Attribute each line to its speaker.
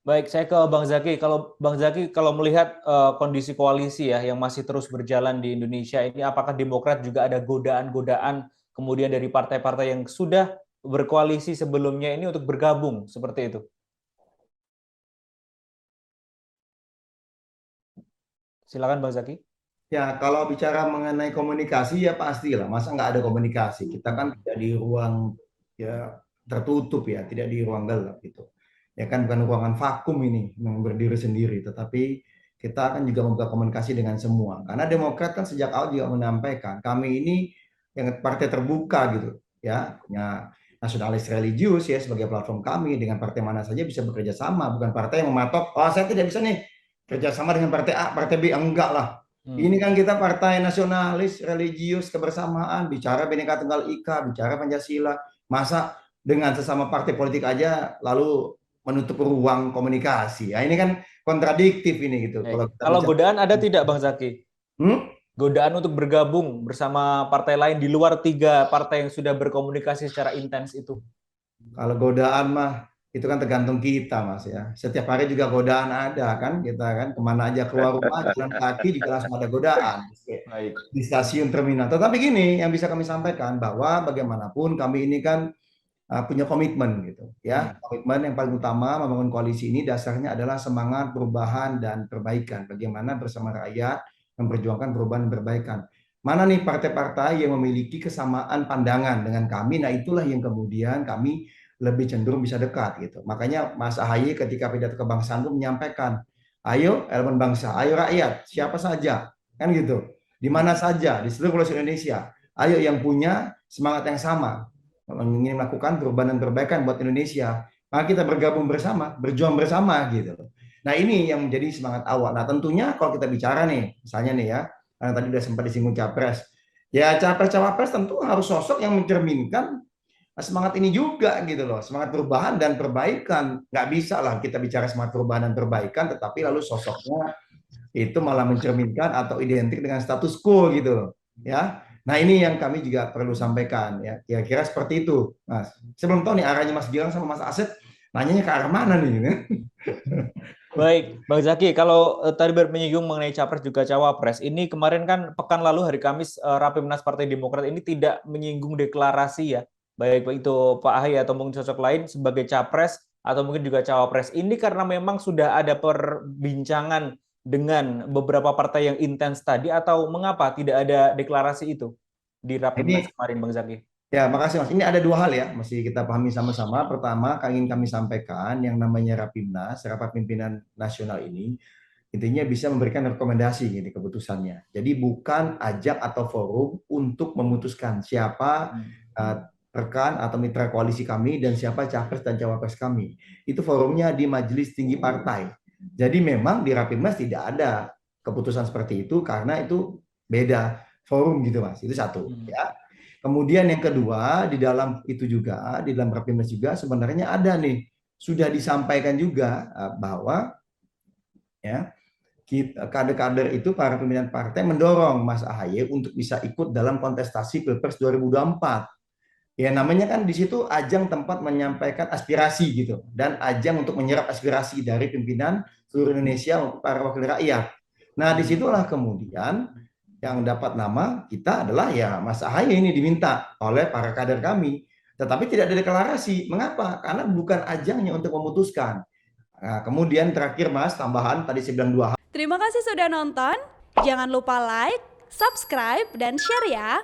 Speaker 1: Baik, saya ke Bang Zaki. Kalau Bang Zaki, kalau melihat kondisi koalisi ya yang masih terus berjalan di Indonesia ini, apakah Demokrat juga ada godaan-godaan kemudian dari partai-partai yang sudah berkoalisi sebelumnya ini untuk bergabung seperti itu? Silakan Bang Zaki.
Speaker 2: Ya, kalau bicara mengenai komunikasi ya pastilah. Masa nggak ada komunikasi? Kita kan tidak di ruang ya tertutup ya, tidak di ruang gelap gitu. Ya kan bukan ruangan vakum ini yang berdiri sendiri, tetapi kita akan juga membuka komunikasi dengan semua. Karena Demokrat kan sejak awal juga menyampaikan kami ini yang partai terbuka gitu ya, punya nasionalis religius ya sebagai platform kami dengan partai mana saja bisa bekerja sama, bukan partai yang mematok, oh saya tidak bisa nih kerjasama dengan partai A, partai B, enggak lah. Ini
Speaker 1: Hmm.
Speaker 2: kan kita partai nasionalis, religius, kebersamaan, bicara Bhinneka Tunggal Ika, bicara Pancasila. Masa dengan sesama partai politik aja lalu menutup ruang komunikasi. Ya, ini kan kontradiktif ini gitu.
Speaker 1: Baik.
Speaker 2: Kalau kita
Speaker 1: Kalau
Speaker 2: bicara,
Speaker 1: godaan ada tidak Bang Zaki?
Speaker 2: hmm?
Speaker 1: Godaan untuk bergabung bersama partai lain di luar tiga partai yang sudah berkomunikasi secara intens itu?
Speaker 2: Kalau godaan mah itu kan tergantung kita mas ya. Setiap hari juga godaan ada kan kita kan kemana aja keluar rumah jalan kaki juga langsung ada godaan
Speaker 1: Baik.
Speaker 2: di stasiun terminal. Tetapi gini yang bisa kami sampaikan bahwa bagaimanapun kami ini kan punya komitmen gitu ya.
Speaker 1: Hmm.
Speaker 2: Komitmen yang paling utama membangun koalisi ini dasarnya adalah semangat perubahan dan perbaikan. Bagaimana bersama rakyat memperjuangkan perubahan dan perbaikan. Mana nih partai-partai yang memiliki kesamaan pandangan dengan kami? Nah, itulah yang kemudian kami lebih cenderung bisa dekat gitu. Makanya Mas Ahaye ketika pidato kebangsaan itu menyampaikan, ayo elemen bangsa, ayo rakyat, siapa saja, kan gitu. Di mana saja di seluruh Pulau Indonesia. Ayo yang punya semangat yang sama, ingin melakukan perubahan dan perbaikan buat Indonesia, maka kita bergabung bersama, berjuang bersama gitu. Nah ini yang menjadi semangat awal. Nah tentunya kalau kita bicara nih, misalnya nih ya, karena tadi udah sempat disinggung capres, ya capres-cawapres tentu harus sosok yang mencerminkan semangat ini juga gitu loh, semangat perubahan dan perbaikan. Nggak bisa lah kita bicara semangat perubahan dan perbaikan, tetapi lalu sosoknya itu malah mencerminkan atau identik dengan status quo gitu loh ya. Nah ini yang kami juga perlu sampaikan ya, kira-kira seperti itu Mas. Saya belum tahu nih arahnya Mas Gilang sama Mas Asep nanyanya ke arah mana nih ya?
Speaker 1: Baik, Bang Zaki, kalau tadi menyinggung mengenai capres juga cawapres, ini kemarin kan pekan lalu hari Kamis Rapimnas Partai Demokrat ini tidak menyinggung deklarasi ya, baik itu Pak Ahy atau mungkin sosok lain sebagai capres atau mungkin juga cawapres. Ini karena memang sudah ada perbincangan dengan beberapa partai yang intens tadi atau mengapa tidak ada deklarasi itu di Rapimnas
Speaker 2: Ini
Speaker 1: kemarin, Bang Zaki?
Speaker 2: ya makasih Mas. Ini ada dua hal ya, mesti kita pahami sama-sama. Pertama, ingin kami sampaikan yang namanya Rapimnas, Rapat Pimpinan Nasional ini intinya bisa memberikan rekomendasi gitu keputusannya. Jadi bukan ajak atau forum untuk memutuskan siapa
Speaker 1: Hmm.
Speaker 2: uh, rekan atau mitra koalisi kami dan siapa capres dan cawapres kami. Itu forumnya di Majelis Tinggi Partai. Jadi memang di Rapimnas tidak ada keputusan seperti itu karena itu beda forum gitu Mas. Itu satu
Speaker 1: Hmm.
Speaker 2: ya. Kemudian yang kedua di dalam itu juga di dalam Rapimnas juga sebenarnya ada nih sudah disampaikan juga bahwa ya kader-kader itu para pimpinan partai mendorong Mas Ahaye untuk bisa ikut dalam kontestasi Pilpres 2024. Ya namanya kan di situ ajang tempat menyampaikan aspirasi gitu dan ajang untuk menyerap aspirasi dari pimpinan seluruh Indonesia untuk para wakil rakyat. Nah
Speaker 1: Hmm.
Speaker 2: disitulah kemudian yang dapat nama kita adalah ya Mas Ahaye ini diminta oleh para kader kami. Tetapi tidak ada deklarasi. Mengapa? Karena bukan ajangnya untuk memutuskan. Nah, kemudian terakhir Mas, tambahan tadi saya bilang dua hal.
Speaker 3: Terima kasih sudah nonton. Jangan lupa like, subscribe, dan share ya.